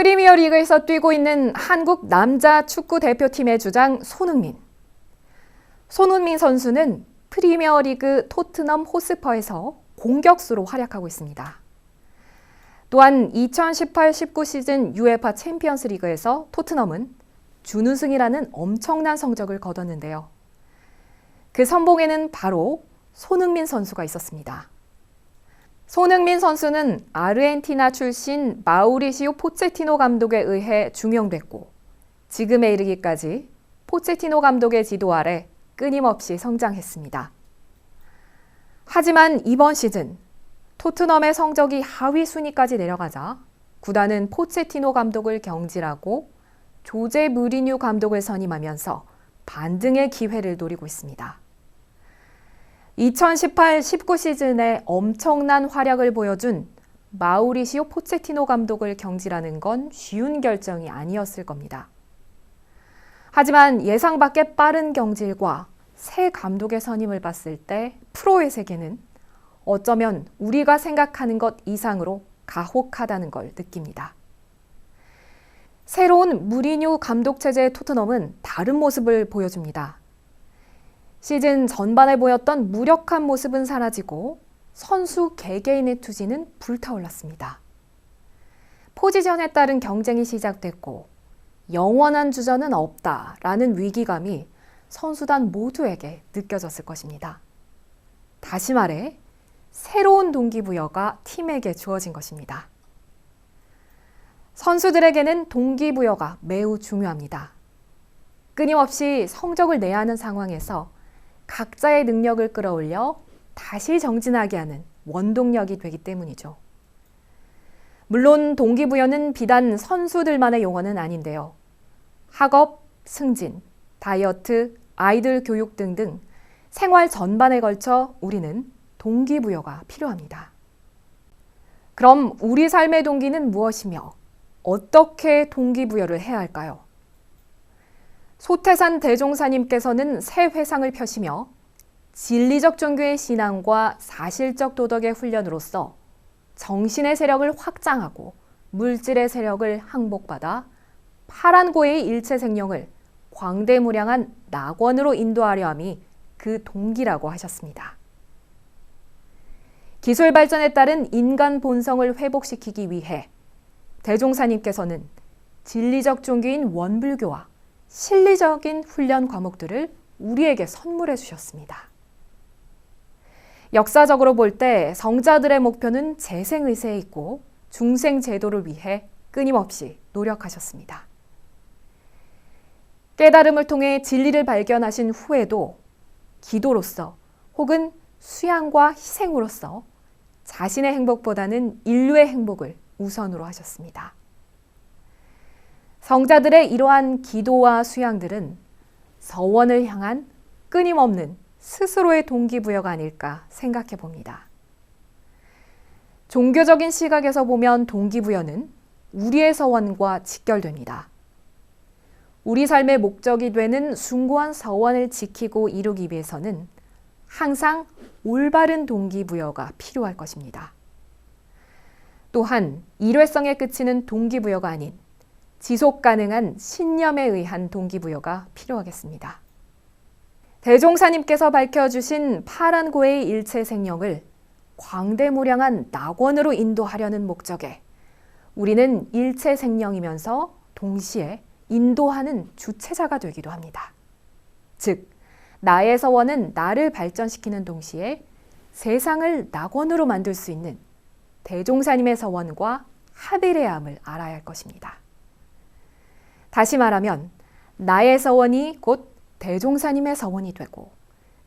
프리미어리그에서 뛰고 있는 한국 남자 축구 대표팀의 주장 손흥민. 손흥민 선수는 프리미어리그 토트넘 호스퍼에서 공격수로 활약하고 있습니다. 또한 2018-19 시즌 UEFA 챔피언스 리그에서 토트넘은 준우승이라는 엄청난 성적을 거뒀는데요. 그 선봉에는 바로 손흥민 선수가 있었습니다. 손흥민 선수는 아르헨티나 출신 마우리시오 포체티노 감독에 의해 중용됐고 지금에 이르기까지 포체티노 감독의 지도 아래 끊임없이 성장했습니다. 하지만 이번 시즌 토트넘의 성적이 하위 순위까지 내려가자 구단은 포체티노 감독을 경질하고 조제 무리뉴 감독을 선임하면서 반등의 기회를 노리고 있습니다. 2018-19 시즌에 엄청난 활약을 보여준 마우리시오 포체티노 감독을 경질하는 건 쉬운 결정이 아니었을 겁니다. 하지만 예상 밖의 빠른 경질과 새 감독의 선임을 봤을 때 프로의 세계는 어쩌면 우리가 생각하는 것 이상으로 가혹하다는 걸 느낍니다. 새로운 무리뉴 감독 체제의 토트넘은 다른 모습을 보여줍니다. 시즌 전반에 보였던 무력한 모습은 사라지고 선수 개개인의 투지는 불타올랐습니다. 포지션에 따른 경쟁이 시작됐고 영원한 주전은 없다라는 위기감이 선수단 모두에게 느껴졌을 것입니다. 다시 말해 새로운 동기부여가 팀에게 주어진 것입니다. 선수들에게는 동기부여가 매우 중요합니다. 끊임없이 성적을 내야 하는 상황에서 각자의 능력을 끌어올려 다시 정진하게 하는 원동력이 되기 때문이죠. 물론 동기부여는 비단 선수들만의 용어는 아닌데요. 학업, 승진, 다이어트, 아이들 교육 등등 생활 전반에 걸쳐 우리는 동기부여가 필요합니다. 그럼 우리 삶의 동기는 무엇이며 어떻게 동기부여를 해야 할까요? 소태산 대종사님께서는 새 회상을 펴시며 진리적 종교의 신앙과 사실적 도덕의 훈련으로서 정신의 세력을 확장하고 물질의 세력을 항복받아 파란고의 일체 생명을 광대무량한 낙원으로 인도하려 함이 그 동기라고 하셨습니다. 기술 발전에 따른 인간 본성을 회복시키기 위해 대종사님께서는 진리적 종교인 원불교와 실리적인 훈련 과목들을 우리에게 선물해 주셨습니다. 역사적으로 볼 때 성자들의 목표는 재생의세에 있고 중생제도를 위해 끊임없이 노력하셨습니다. 깨달음을 통해 진리를 발견하신 후에도 기도로서 혹은 수양과 희생으로서 자신의 행복보다는 인류의 행복을 우선으로 하셨습니다. 성자들의 이러한 기도와 수양들은 서원을 향한 끊임없는 스스로의 동기부여가 아닐까 생각해 봅니다. 종교적인 시각에서 보면 동기부여는 우리의 서원과 직결됩니다. 우리 삶의 목적이 되는 숭고한 서원을 지키고 이루기 위해서는 항상 올바른 동기부여가 필요할 것입니다. 또한 일회성에 그치는 동기부여가 아닌 지속 가능한 신념에 의한 동기부여가 필요하겠습니다. 대종사님께서 밝혀주신 파란고의 일체 생명을 광대무량한 낙원으로 인도하려는 목적에 우리는 일체 생명이면서 동시에 인도하는 주체자가 되기도 합니다. 즉, 나의 서원은 나를 발전시키는 동시에 세상을 낙원으로 만들 수 있는 대종사님의 서원과 합일해야 함을 알아야 할 것입니다. 다시 말하면 나의 서원이 곧 대종사님의 서원이 되고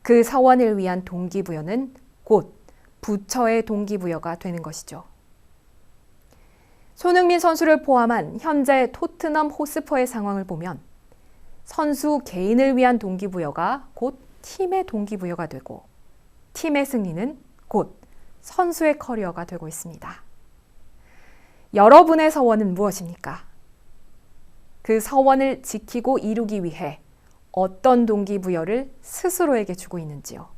그 서원을 위한 동기부여는 곧 부처의 동기부여가 되는 것이죠. 손흥민 선수를 포함한 현재 토트넘 호스퍼의 상황을 보면 선수 개인을 위한 동기부여가 곧 팀의 동기부여가 되고 팀의 승리는 곧 선수의 커리어가 되고 있습니다. 여러분의 서원은 무엇입니까? 그 서원을 지키고 이루기 위해 어떤 동기부여를 스스로에게 주고 있는지요.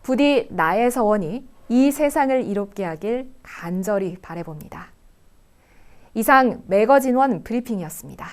부디 나의 서원이 이 세상을 이롭게 하길 간절히 바라봅니다. 이상 매거진원 브리핑이었습니다.